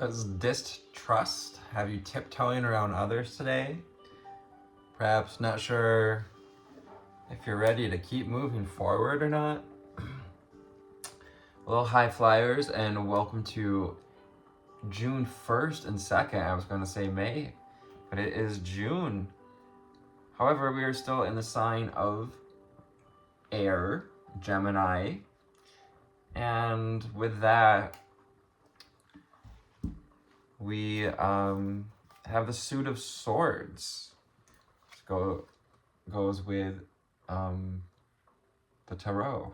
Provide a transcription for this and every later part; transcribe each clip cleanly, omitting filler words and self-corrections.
Does distrust have you tiptoeing around others today? Perhaps not sure if you're ready to keep moving forward or not? Well, hi flyers, and welcome to June 1st and 2nd. I was going to say May, but it is June. However, we are still in the sign of air, Gemini, and with that, we have the suit of swords. Goes with the tarot.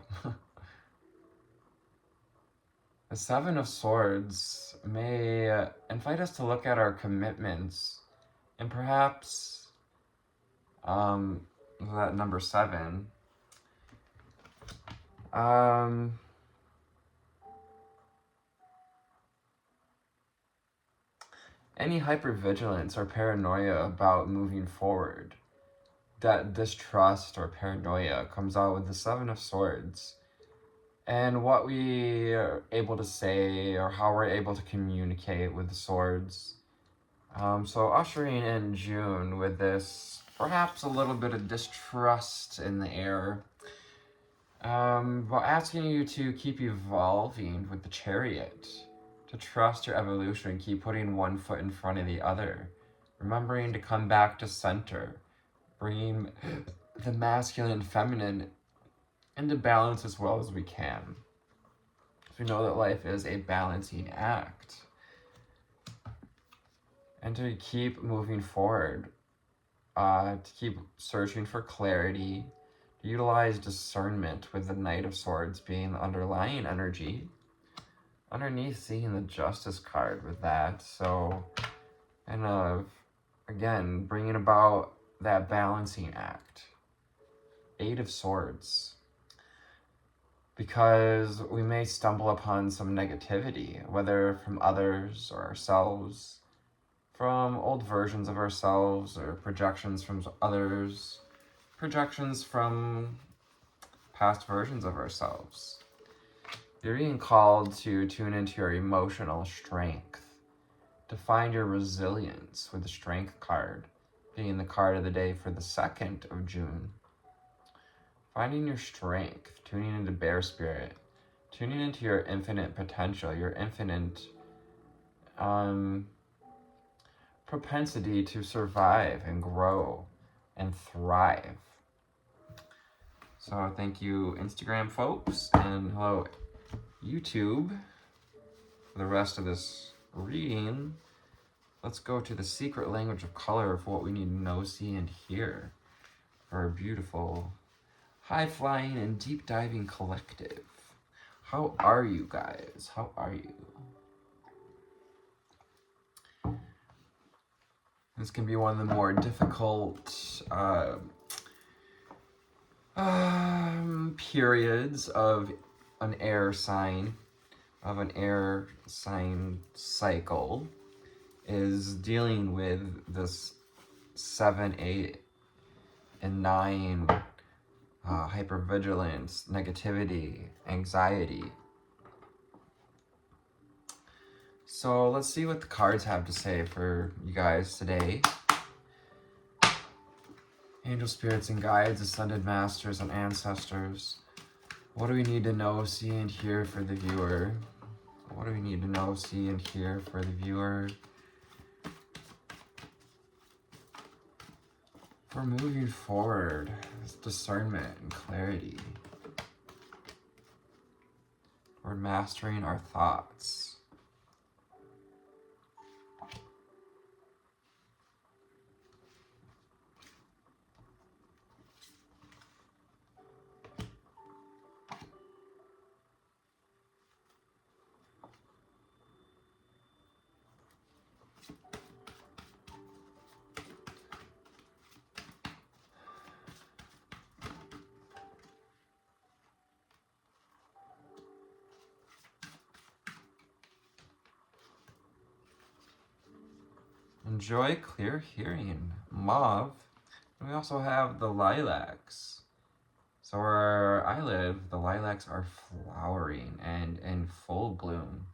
The Seven of Swords may invite us to look at our commitments and perhaps that number 7. Any hypervigilance or paranoia about moving forward. That distrust or paranoia comes out with the Seven of Swords. And what we are able to say or how we're able to communicate with the swords. So ushering in June with this, perhaps a little bit of distrust in the air. But asking you to keep evolving with the Chariot. To trust your evolution, keep putting one foot in front of the other. Remembering to come back to center. Bringing the masculine and feminine into balance as well as we can. We know that life is a balancing act. And to keep moving forward, to keep searching for clarity, to utilize discernment with the Knight of Swords being the underlying energy. Underneath, seeing the Justice card with that. So, and again, bringing about that balancing act. 8 of Swords. Because we may stumble upon some negativity, whether from others or ourselves, from old versions of ourselves or projections from others, projections from past versions of ourselves. You're being called to tune into your emotional strength, to find your resilience with the Strength card, being the card of the day for the 2nd of June. Finding your strength, tuning into Bear Spirit, tuning into your infinite potential, your infinite propensity to survive and grow and thrive. So thank you, Instagram folks, and hello, YouTube. For the rest of this reading, let's go to the secret language of color of what we need to know, see, and hear for our beautiful high-flying and deep-diving collective. How are you guys? How are you? This can be one of the more difficult periods of an air sign, cycle, is dealing with this 7, 8, and 9 hypervigilance, negativity, anxiety. So let's see what the cards have to say for you guys today. Angel spirits and guides, ascended masters and ancestors. What do we need to know, see, and hear for the viewer? What do we need to know, see, and hear for the viewer? For moving forward, it's discernment and clarity. We're mastering our thoughts. Enjoy clear hearing, mauve. And we also have the lilacs. So where I live, the lilacs are flowering and in full bloom.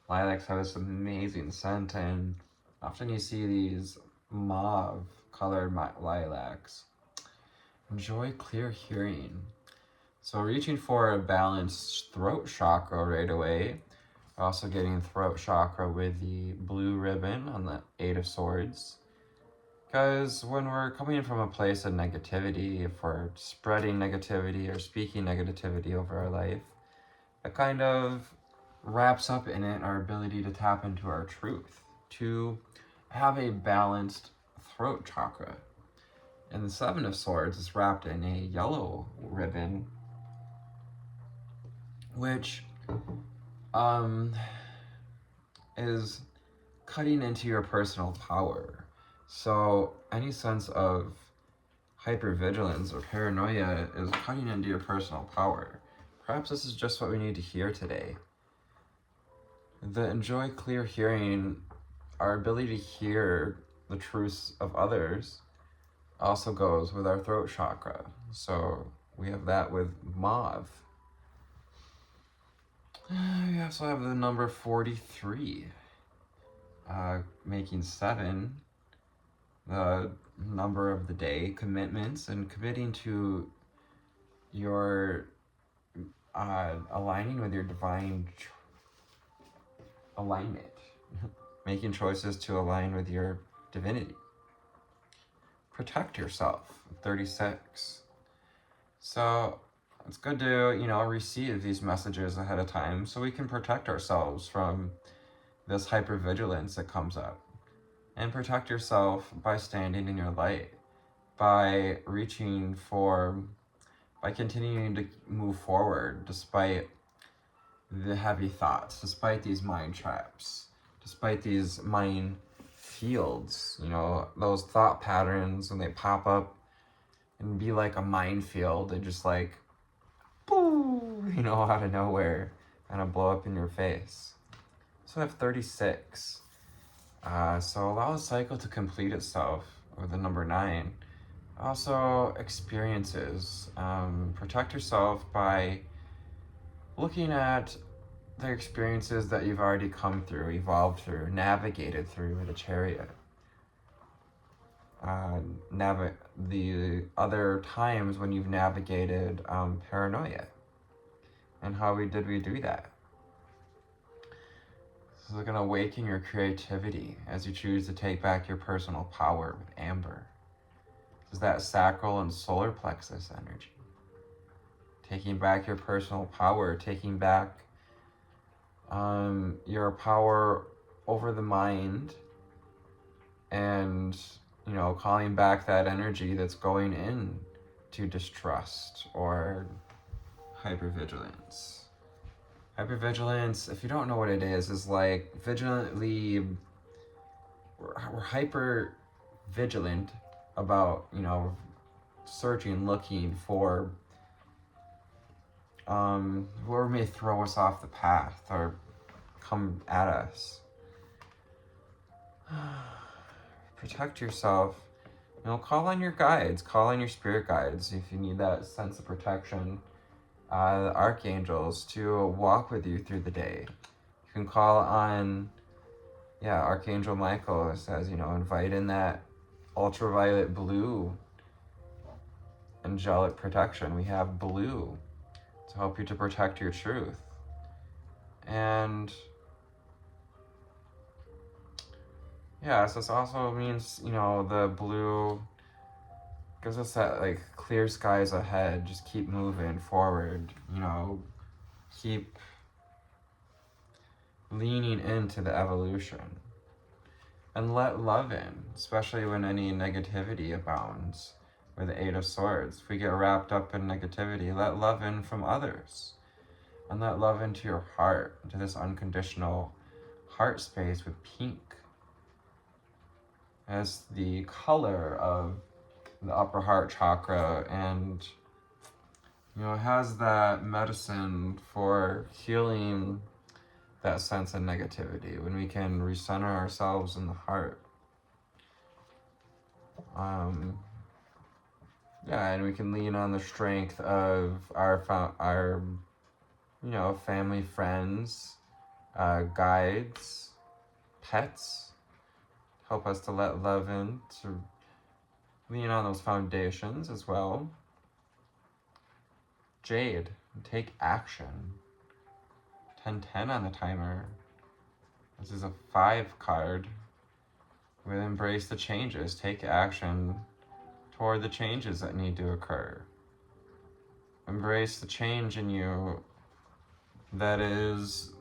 Lilacs have this amazing scent, and often you see these mauve colored lilacs. Enjoy clear hearing. So reaching for a balanced throat chakra right away. Also getting throat chakra with the blue ribbon on the Eight of Swords. Because when we're coming from a place of negativity, if we're spreading negativity or speaking negativity over our life, it kind of wraps up in it our ability to tap into our truth, to have a balanced throat chakra. And the Seven of Swords is wrapped in a yellow ribbon, which is cutting into your personal power. So any sense of hypervigilance or paranoia is cutting into your personal power. Perhaps this is just what we need to hear today. The enjoy clear hearing, our ability to hear the truths of others, also goes with our throat chakra. So we have that with mauve. We also have the number 43, making 7 the number of the day, commitments, and committing to your aligning with your divine alignment, making choices to align with your divinity. Protect yourself, 36. So it's good to, receive these messages ahead of time so we can protect ourselves from this hypervigilance that comes up. And protect yourself by standing in your light, by continuing to move forward despite the heavy thoughts, despite these mind traps, despite these mind fields, those thought patterns when they pop up and be like a minefield, they just like, boo, out of nowhere, kind of blow up in your face. So I have 36. So allow the cycle to complete itself with the number 9. Also, experiences. Protect yourself by looking at the experiences that you've already come through, evolved through, navigated through with a chariot. The other times when you've navigated paranoia. And how did we do that? This is going to awaken your creativity as you choose to take back your personal power with amber. This is that sacral and solar plexus energy. Taking back your personal power, taking back your power over the mind, and calling back that energy that's going in to distrust or hypervigilance. Hypervigilance, if you don't know what it is like vigilantly, we're hyper vigilant about, searching, looking for whoever may throw us off the path or come at us. Protect yourself. Call on your guides, call on your spirit guides if you need that sense of protection. The archangels to walk with you through the day. You can call on, Archangel Michael. It says, invite in that ultraviolet blue angelic protection. We have blue to help you to protect your truth. And so this also means, the blue gives us that clear skies ahead. Just keep moving forward, keep leaning into the evolution. And let love in, especially when any negativity abounds. With the Eight of Swords, if we get wrapped up in negativity, let love in from others. And let love into your heart, into this unconditional heart space with pink as the color of the upper heart chakra, and has that medicine for healing that sense of negativity when we can recenter ourselves in the heart. And we can lean on the strength of our family, friends, guides, pets, help us to let love in, to lean on those foundations as well. Jade, take action. 10-10 on the timer. This is a 5 card. We embrace the changes, take action toward the changes that need to occur. Embrace the change in you that is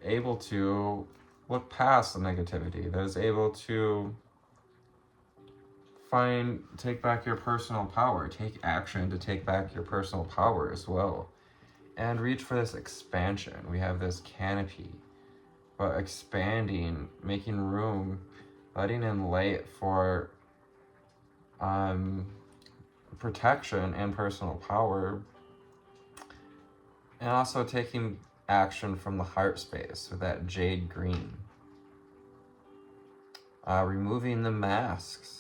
able to look past the negativity, that is able to take back your personal power, take action to take back your personal power as well, and reach for this expansion. We have this canopy, but expanding, making room, letting in light for protection and personal power, and also taking action from the heart space with that jade green. Removing the masks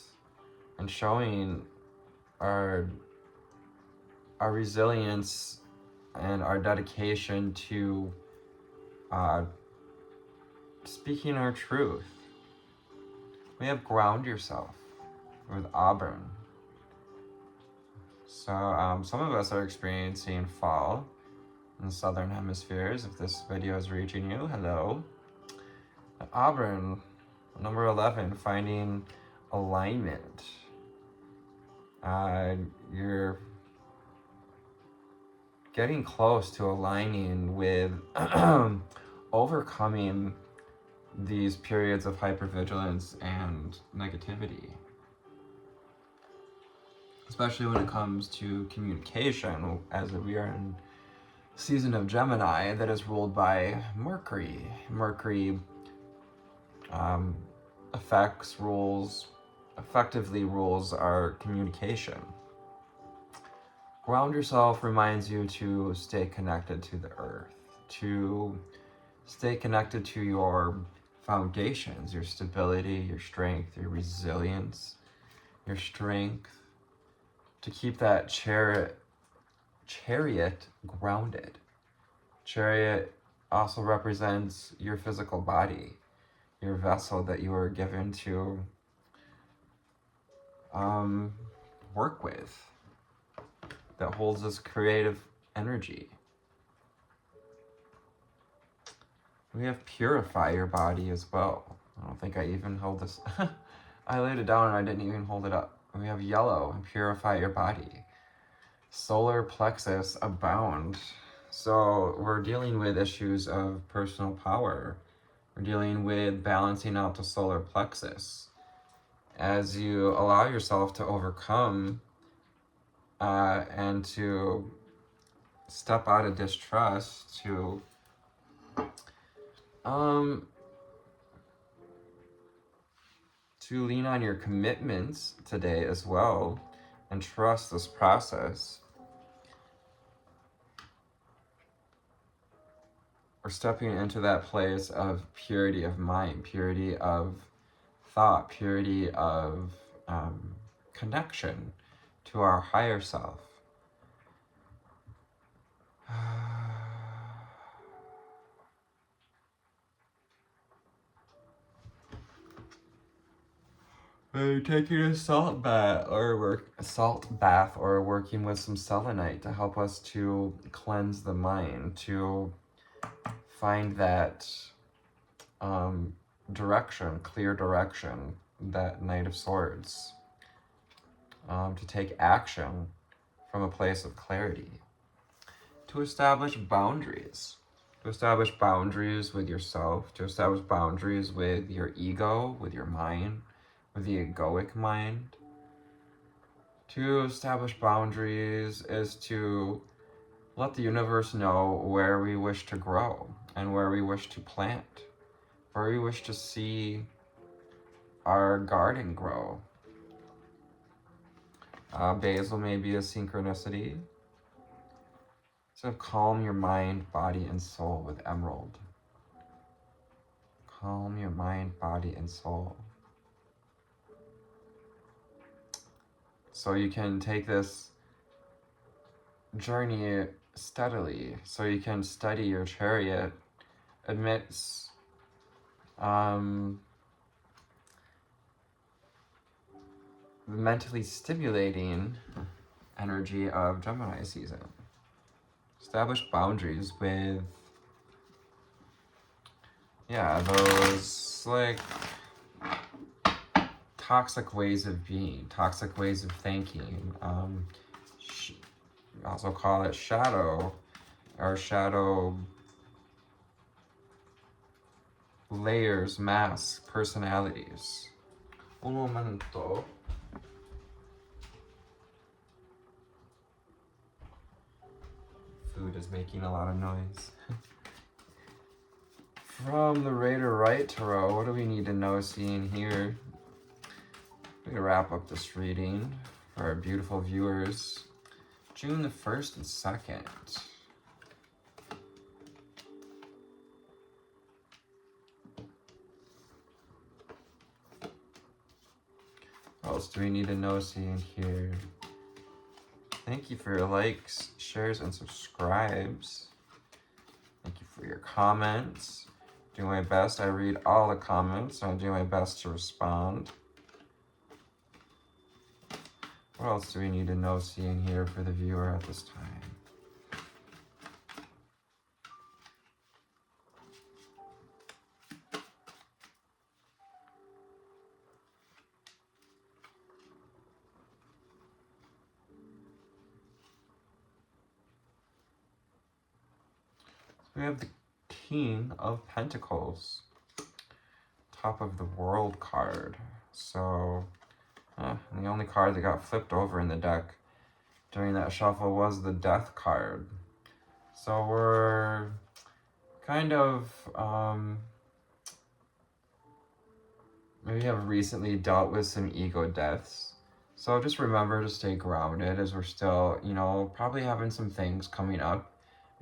and showing our resilience and our dedication to speaking our truth. We have ground yourself with auburn. So some of us are experiencing fall in the southern hemispheres. If this video is reaching you, hello. Auburn, number 11, finding alignment. You're getting close to aligning with overcoming these periods of hypervigilance and negativity, especially when it comes to communication, as we are in season of Gemini that is ruled by Mercury. Mercury effectively rules our communication. Ground yourself reminds you to stay connected to the earth, to stay connected to your foundations, your stability, your strength, your resilience, your strength, to keep that chariot grounded. Chariot also represents your physical body, your vessel that you were given to work with, that holds this creative energy. We have purify your body as well. I don't think I even held this. I laid it down and I didn't even hold it up. We have yellow, and purify your body. Solar plexus abound. So we're dealing with issues of personal power. We're dealing with balancing out the solar plexus. As you allow yourself to overcome and to step out of distrust, to lean on your commitments today as well and trust this process. We're stepping into that place of purity of mind, purity of thought, purity of connection to our higher self. Taking a salt bath or working with some selenite to help us to cleanse the mind, to find that clear direction, that Knight of Swords, to take action from a place of clarity, to establish boundaries. To establish boundaries with yourself, to establish boundaries with your ego, with your mind, with the egoic mind. To establish boundaries is to let the universe know where we wish to grow and where we wish to plant, where we wish to see our garden grow. Basil may be a synchronicity. So calm your mind, body, and soul with emerald. Calm your mind, body, and soul. So you can take this journey steadily, so you can steady your chariot amidst the mentally stimulating energy of Gemini season. Establish boundaries with, those like toxic ways of being, toxic ways of thinking. Also call it shadow, or shadow layers, masks, personalities. Un momento. Food is making a lot of noise. From the Raider Right Tarot, what do we need to know, seeing here? We're gonna wrap up this reading for our beautiful viewers. June the 1st and 2nd. What else do we need to know, seeing here? Thank you for your likes, shares, and subscribes. Thank you for your comments. Doing my best. I read all the comments, and I'm doing my best to respond. What else do we need to know, seeing here, for the viewer at this time? We have the King of Pentacles, top of the World card. So, the only card that got flipped over in the deck during that shuffle was the Death card. So we're kind of, maybe have recently dealt with some ego deaths. So just remember to stay grounded, as we're still, probably having some things coming up.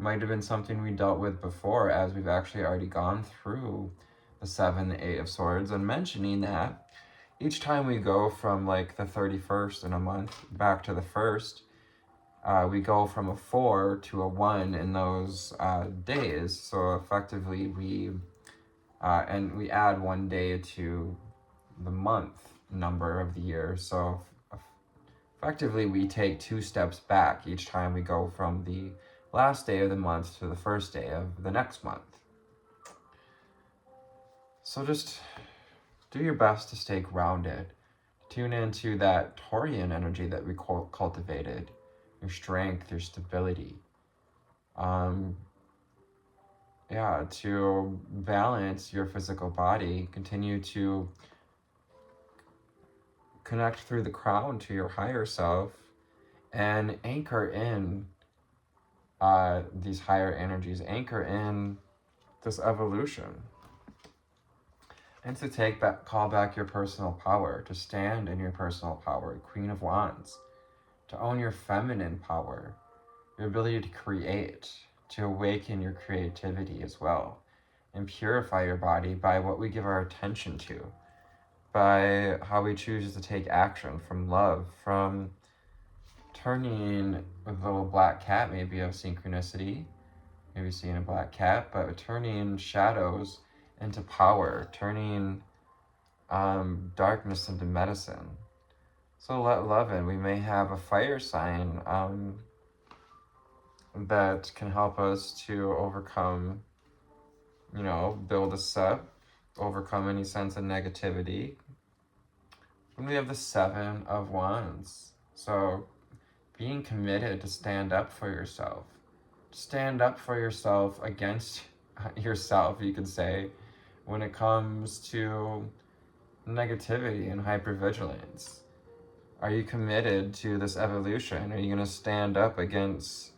Might have been something we dealt with before, as we've actually already gone through the 7, the 8 of Swords, and mentioning that each time we go from like the 31st in a month back to the 1st, we go from a 4 to a 1 in those days. So effectively we add 1 day to the month number of the year. So effectively we take 2 steps back each time we go from the last day of the month to the first day of the next month. So just do your best to stay grounded. Tune into that Taurian energy that we cultivated, your strength, your stability. To balance your physical body, continue to connect through the crown to your higher self, and anchor in these higher energies, anchor in this evolution. And to call back your personal power, to stand in your personal power, Queen of Wands, to own your feminine power, your ability to create, to awaken your creativity as well, and purify your body by what we give our attention to, by how we choose to take action, from love, from turning a little black cat, maybe of synchronicity, maybe seeing a black cat, but turning shadows into power, turning darkness into medicine. So let love in. We may have a fire sign that can help us to overcome, build us up, overcome any sense of negativity. And we have the 7 of Wands. So being committed to stand up for yourself. Stand up for yourself against yourself, you could say, when it comes to negativity and hypervigilance. Are you committed to this evolution? Are you going to stand up against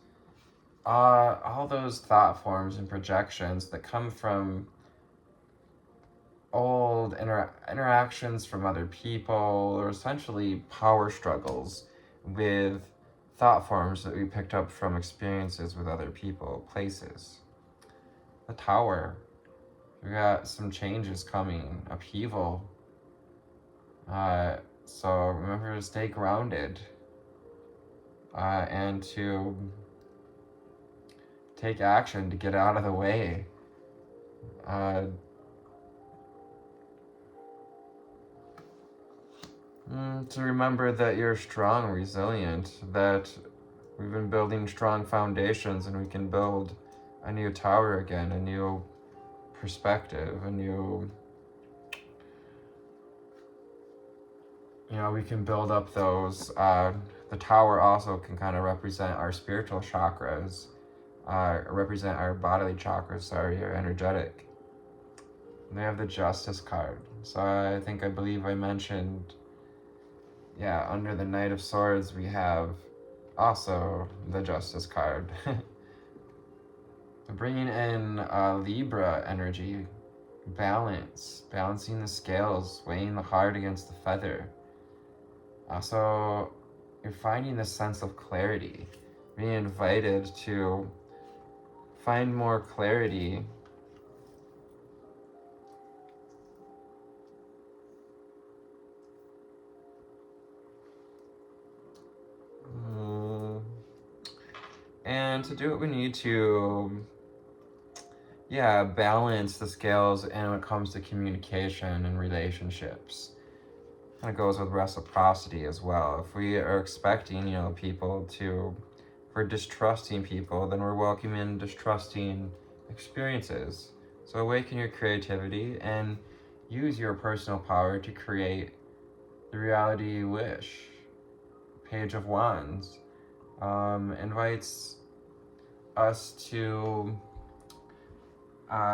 all those thought forms and projections that come from old interactions from other people, or essentially power struggles with thought forms that we picked up from experiences with other people, places? The Tower. We got some changes coming, upheaval. So remember to stay grounded and to take action to get out of the way. To remember that you're strong, resilient, that we've been building strong foundations and we can build a new tower again, a new perspective, a new, we can build up those. The tower also can kind of represent our spiritual chakras, represent our bodily chakras, our energetic. And they have the Justice card. So I believe I mentioned, under the Knight of Swords, we have also the Justice card. Bringing in Libra energy, balancing the scales, weighing the heart against the feather. Also, you're finding this sense of clarity, being invited to find more clarity and to do what we need to balance the scales and when it comes to communication and relationships. Kind of goes with reciprocity as well. If we are expecting, people to, if we're distrusting people, then we're welcoming distrusting experiences. So awaken your creativity and use your personal power to create the reality you wish. Page of Wands invites us to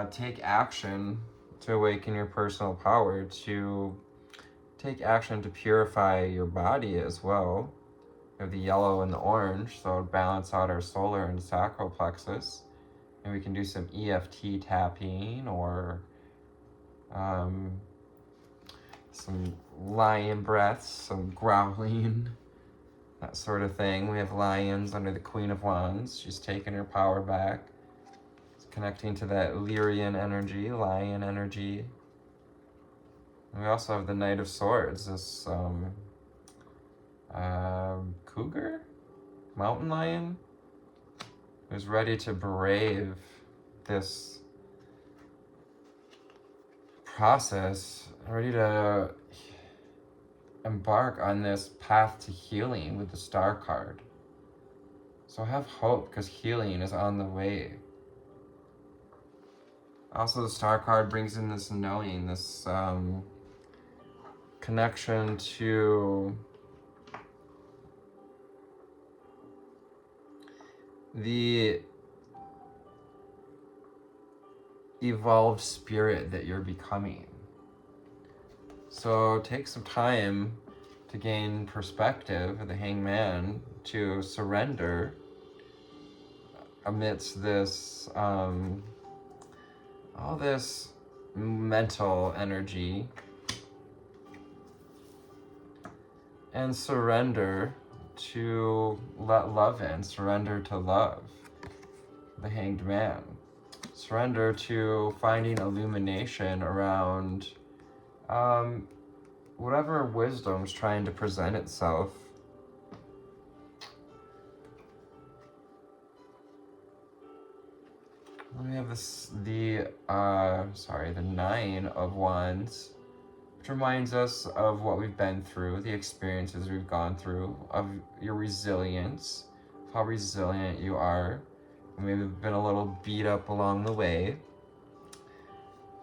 take action to awaken your personal power, to take action to purify your body as well. We have the yellow and the orange, so balance out our solar and sacral plexus. And we can do some EFT tapping or some lion breaths, some growling, that sort of thing. We have lions under the Queen of Wands. She's taking her power back. It's connecting to that Lyrian energy, lion energy. And we also have the Knight of Swords, this cougar? Mountain lion? Who's ready to brave this process, ready to embark on this path to healing with the Star card. So have hope, because healing is on the way. Also, the Star card brings in this knowing, this connection to the evolved spirit that you're becoming. So take some time to gain perspective, the Hangman, to surrender amidst this, all this mental energy, and surrender to let love in, surrender to love, the Hanged Man. Surrender to finding illumination around whatever wisdom's trying to present itself. We have the Nine of Wands, which reminds us of what we've been through, the experiences we've gone through, of your resilience, of how resilient you are. Maybe been a little beat up along the way.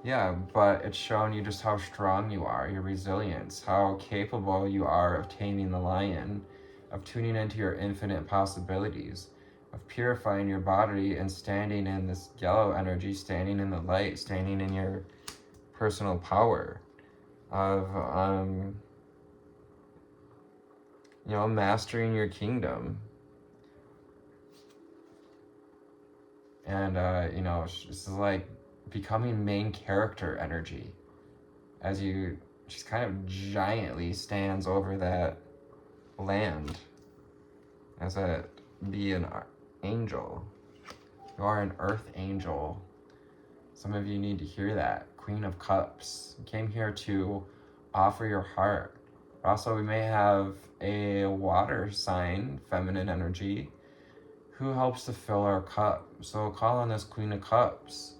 Yeah, but it's shown you just how strong you are, your resilience, how capable you are of taming the lion, of tuning into your infinite possibilities, of purifying your body and standing in this yellow energy, standing in the light, standing in your personal power, of mastering your kingdom. And this is like becoming main character energy, as she's kind of giantly stands over that land as be an angel. You are an earth angel. Some of you need to hear that. Queen of Cups. You came here to offer your heart. Also, we may have a water sign, feminine energy, who helps to fill our cup. So call on this Queen of Cups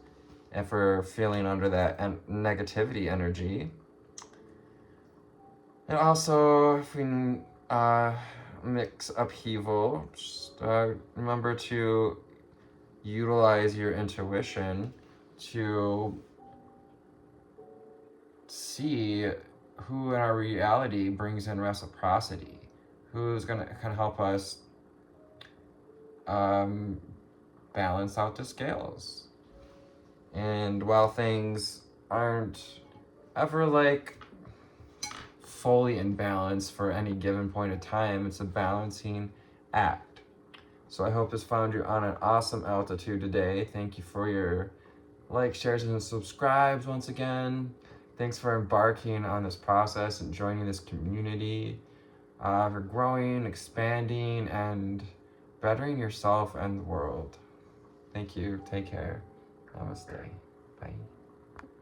if we're feeling under that negativity energy. And also, if we mix upheaval, just remember to utilize your intuition to see who in our reality brings in reciprocity, who's can help us balance out the scales. And while things aren't ever like fully in balance for any given point of time, it's a balancing act. So I hope this found you on an awesome altitude today. Thank you for your likes, shares, and subscribes once again. Thanks for embarking on this process and joining this community, for growing, expanding, and bettering yourself and the world. Thank you. Take care. Namaste.